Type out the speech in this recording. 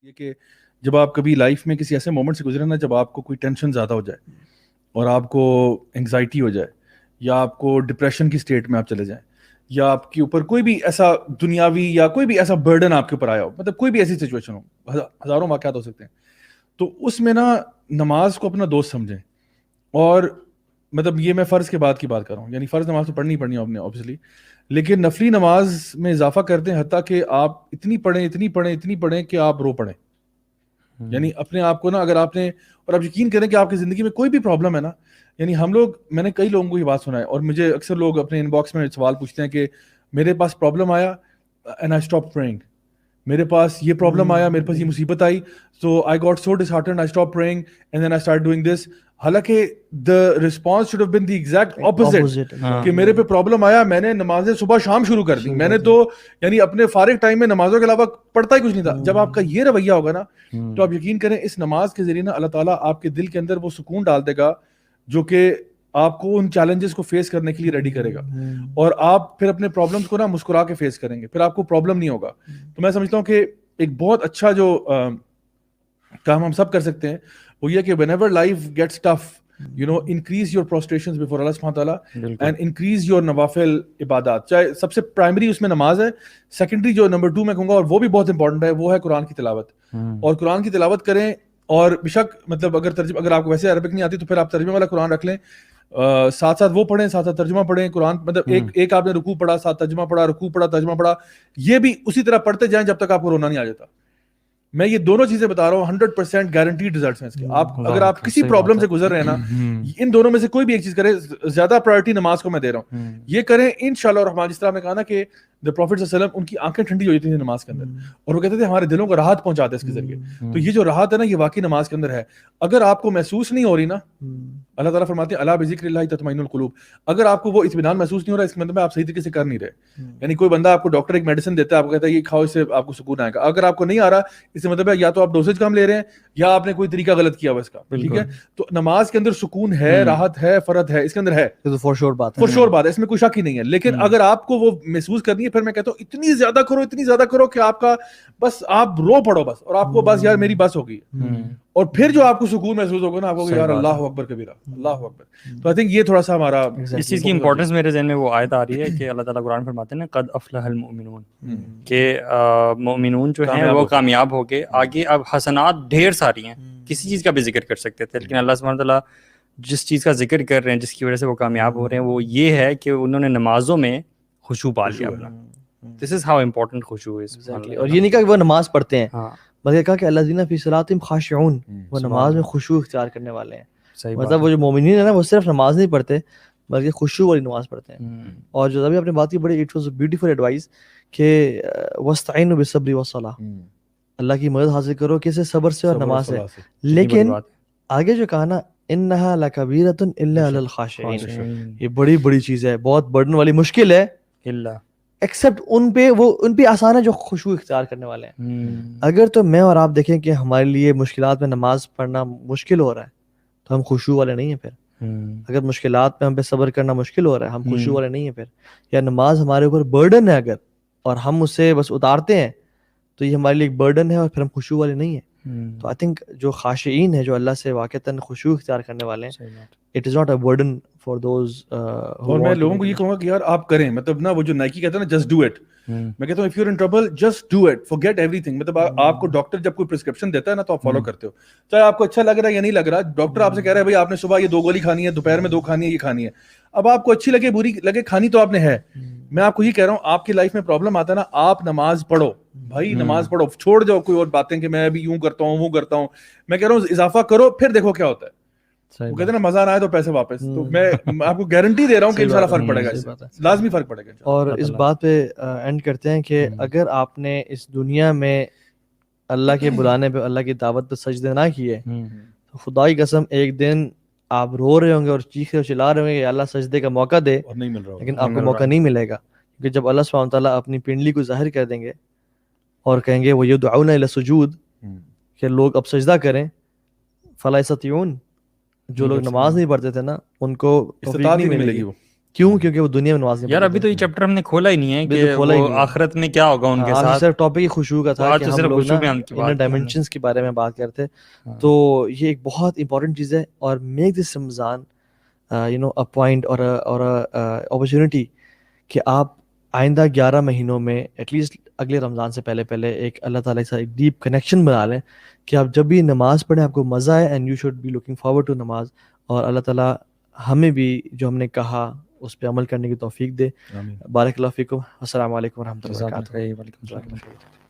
یہ کہ جب آپ کبھی لائف میں کسی ایسے مومنٹ سے گزرے نا جب آپ کو کوئی ٹینشن زیادہ ہو جائے اور آپ کو انگزائٹی ہو جائے یا آپ کو ڈپریشن کی سٹیٹ میں آپ چلے جائیں یا آپ کے اوپر کوئی بھی ایسا دنیاوی یا کوئی بھی ایسا برڈن آپ کے اوپر آیا ہو, مطلب کوئی بھی ایسی سچویشن ہو, ہزاروں واقعات ہو سکتے ہیں, تو اس میں نا نماز کو اپنا دوست سمجھیں. اور مطلب یہ میں فرض کے بعد کی بات کر رہا ہوں, یعنی فرض نماز تو پڑھنی ہے آپ نے اوبیسلی, لیکن نفلی نماز میں اضافہ کر دیں حتیٰ کہ آپ اتنی پڑھیں کہ آپ رو پڑیں. یعنی اپنے آپ کو نا اگر آپ نے, اور آپ یقین کریں کہ آپ کی زندگی میں کوئی بھی پرابلم ہے نا, یعنی ہم لوگ, میں نے کئی لوگوں کو یہ بات سنا ہے اور مجھے اکثر لوگ اپنے ان باکس میں سوال پوچھتے ہیں کہ میرے پاس پرابلم آیا اینڈ آئی اسٹاپ پریئنگ, میرے پاس یہ پرابلم آیا, میرے پاس یہ مصیبت آئی, so I got so disheartened, I stop praying and then I start doing this. حالانکہ the response should have been the exact opposite کہ میرے پہ پرابلم آیا, میں نے نمازیں صبح شام شروع کر دی, میں نے تو یعنی اپنے فارغ ٹائم میں نمازوں کے علاوہ پڑھتا ہی کچھ نہیں تھا. جب آپ کا یہ رویہ ہوگا نا تو آپ یقین کریں اس نماز کے ذریعے نا اللہ تعالیٰ آپ کے دل کے اندر وہ سکون ڈال دے گا جو کہ آپ کو ان چیلنجز کو فیس کرنے کے لیے ریڈی کرے گا, اور آپ پھر اپنے پرابلمس کو نا مسکرا کے فیس کریں گے, پھر آپ کو پرابلم نہیں ہوگا. تو میں سمجھتا ہوں کہ ایک بہت اچھا جو کام ہم سب کر سکتے ہیں وہ یہ کہ whenever life gets tough, you know, increase your prostrations before Allah subhanahu wa ta'ala and increase your nawafil ibadat. چاہے سب سے پرائمری اس میں نماز ہے, سیکنڈری جو نمبر 2 میں کہوں گا اور وہ بھی بہت امپورٹنٹ ہے وہ ہے قرآن کی تلاوت. اور قرآن کی تلاوت کریں, اور بشک مطلب اگر آپ کو ویسے عربک نہیں آتی تو پھر آپ ترجمے والا قرآن رکھ لیں, ساتھ ساتھ وہ پڑھیں, ساتھ ساتھ ترجمہ پڑھیں. قرآن مطلب ایک آپ نے رکوع پڑھا, ساتھ ترجمہ پڑھا, رکوع پڑھا, ترجمہ پڑھا, یہ بھی اسی طرح پڑھتے جائیں جب تک آپ کو رونا نہیں آ جاتا. میں یہ دونوں چیزیں بتا رہا ہوں, 100% گارنٹیڈ ریزلٹس ہیں اس کے. آپ اگر آپ کسی پرابلم سے گزر رہے ہیں نا, ان دونوں میں سے کوئی بھی ایک چیز کریں, زیادہ پرائرٹی نماز کو میں دے رہا ہوں, یہ کریں انشاءاللہ الرحمن. جس طرح میں کہا نا کہ the Prophet صلی اللہ علیہ وسلم ان کی آنکھیں ٹھنڈی ہو جاتی تھیں نماز کے اندر, اور وہ کہتے تھے ہمارے دلوں کو راحت پہنچاتے ہیں اس کے ذریعے. تو یہ جو راحت ہے نا یہ واقعی نماز کے اندر ہے. اگر آپ کو محسوس نہیں ہو رہی نا, اللہ تعالیٰ فرماتے ہیں الا بذکر اللہ تطمئن القلوب, اگر آپ کو وہ اطمینان محسوس نہیں ہو رہا اس کے مطلب آپ صحیح طریقے سے کر نہیں رہے. یعنی کوئی بندہ آپ کو ڈاکٹر ایک میڈیسن دیتا ہے, آپ کو کہتا ہے یہ کھاؤ, اس سے آپ کو سکون آئے گا. اگر آپ کو نہیں آ رہا اس سے مطلب ہے یا تو آپ ڈوزیج کم لے رہے ہیں یا آپ نے کوئی طریقہ غلط کیا ہوا اس کا, ٹھیک ہے. تو نماز کے اندر سکون ہے, راحت ہے, فرد ہے, اس کے اندر ہے, فور شور بات ہے, اس میں کوئی شک ہی نہیں ہے. لیکن اگر آپ کو وہ محسوس کرنی ہے, پھر میں کہتا ہوں اتنی زیادہ کرو کہ آپ کا بس آپ رو پڑو بس, اور آپ کو بس یار میری بس ہوگی. اور پھر جو آپ کو سکون محسوس ہوگا نا, آپ کو یار اللہ اکبر کبیرہ, اللہ اکبر. تو آئی تھنک یہ تھوڑا سا ہمارا اس چیز کی امپورٹنس میرے ذہن میں وہ آیت آ رہی ہے کہ اللہ تعالیٰ قرآن فرماتے ہیں قد افلح المؤمنون, کہ مومنون جو ہیں وہ کامیاب ہو گئے. آگے اب حسنات ڈھیر ساری ہیں, کسی چیز کا بھی ذکر کر سکتے تھے, لیکن اللہ سبحانہ تعالیٰ جس چیز کا ذکر کر رہے ہیں جس کی وجہ سے وہ کامیاب ہو رہے ہیں وہ یہ ہے کہ انہوں نے نمازوں میں خشوع پا لیا اپنا. This is how important خشوع is. اور یہ نہیں کہا کہ وہ نماز پڑھتے ہیں, بلکہ کہا کہ الذین فی صلاتہم خاشعون, وہ نماز میں خشوع اختیار کرنے والے ہیں. مطلب وہ جو مومنین ہیں نا وہ صرف نماز نہیں پڑھتے بلکہ خشوع والی نماز پڑھتے ہیں. اور جو ابھی آپ نے بات کی بڑی it was a beautiful advice کہ واستعینوا بالصبر والصلاۃ, اللہ کی مدد حاصل کرو کیسے, صبر سے اور نماز سے. لیکن آگے جو کہا نا انہا لکبیرۃ الا علی الخاشعین, یہ بڑی بڑی چیز ہے, بہت برڈن والی مشکل ہے, ایکسیپٹ ان پہ آسان ہے جو خشوع اختیار کرنے والے ہیں. اگر تو میں اور آپ دیکھیں کہ ہمارے لیے مشکلات میں نماز پڑھنا مشکل ہو رہا ہے تو ہم خشوع والے نہیں ہیں. پھر اگر مشکلات میں ہم پہ صبر کرنا مشکل ہو رہا ہے, ہم خشوع والے نہیں ہیں. پھر یا نماز ہمارے اوپر برڈن ہے اگر, اور ہم اسے بس اتارتے ہیں تو یہ ہمارے لیے ایک برڈن ہے اور پھر ہم خشوع والے نہیں ہیں. تو آئی تھنک جو خاشعین ہے, جو اللہ سے واقعتاً خشوع اختیار کرنے والے ہیں, it is not a burden for those. اور میں لوگوں کو یہ کہوں گا کہ یار آپ کریں, مطلب نا وہ جو نائکی کہتا ہے نا جسٹ ڈو اٹ, میں کہتا ہوں if you are in trouble just do it, forget ایوری تھنگ. مطلب آپ کو ڈاکٹر جب کوئی پرسکرپشن دیتا ہے نا تو آپ فالو کرتے ہو, چاہے آپ کو اچھا لگ رہا ہے یا نہیں لگ رہا. ڈاکٹر آپ سے کہہ رہا ہے بھائی آپ نے صبح یہ 2 گولی کھانی ہے, دوپہر میں 2 کھانی ہے, یہ کھانی ہے. اب آپ کو اچھی لگے بری لگے, کھانی تو آپ نے ہے. میں آپ کو یہ کہہ رہا ہوں آپ کی لائف میں پرابلم آتا ہے نا, آپ نماز پڑھو بھائی, نماز پڑھو, چھوڑ جاؤ کوئی اور باتیں کہ میں ابھی یوں کرتا ہوں وہ کرتا ہوں. میں کہہ رہا ہوں اضافہ کرو, پھر دیکھو کیا ہوتا ہے. وہ کہتے ہیں نا مزہ نہ آئے تو پیسے واپس. تو میں آپ کو گارنٹی دے رہا ہوں کہ انشاءاللہ فرق پڑے گا, لازمی فرق پڑے گا. اور اس بات پہ اینڈ کرتے ہیں کہ اگر آپ نے اس دنیا میں اللہ کے بلانے پہ, اللہ کی دعوت پہ سجدے نہ کیے تو خدا کی قسم ایک دن آپ رو رہے ہوں گے اور چیخ اور چلا رہے ہوں گے کہ اللہ سجدے کا موقع دے, اور نہیں مل رہا, لیکن آپ کو موقع نہیں ملے گا. کیونکہ جب اللہ سبحانہ تعالیٰ اپنی پنڈلی کو ظاہر کر دیں گے اور کہیں گے وہ یدعون الی السجود, کہ لوگ اب سجدہ کریں, فلا یستطیعون, جو لوگ نماز نہیں پڑھتے تھے نا ان کو توفیق نہیں ملے گی. کیوں؟ کیونکہ وہ دنیا میں نماز نہیں یار ابھی تو یہ چیپٹر ہم نے کھولا ہی نہیں ہے کہ وہ آخرت میں کیا ہوگا ان کے ساتھ. صرف ٹاپک خشوع کا تھا کہ ہم لوگ ان ڈائمینشنز کے بارے میں بات کرتے. تو یہ ایک بہت امپورٹنٹ چیز ہے, اور make this Ramzan a point اور اپرچونٹی کہ آپ آئندہ 11 مہینوں میں ایٹ لیسٹ اگلے رمضان سے پہلے ایک اللہ تعالیٰ کے ساتھ ایک ڈیپ کنیکشن بنا لیں کہ آپ جب بھی نماز پڑھیں آپ کو مزہ آئے, and you should be looking forward to نماز. اور اللہ تعالیٰ ہمیں بھی جو ہم نے کہا اس پہ عمل کرنے کی توفیق دے. بارک اللہ فیکم. السلام علیکم ورحمۃ اللہ وبرکاتہ.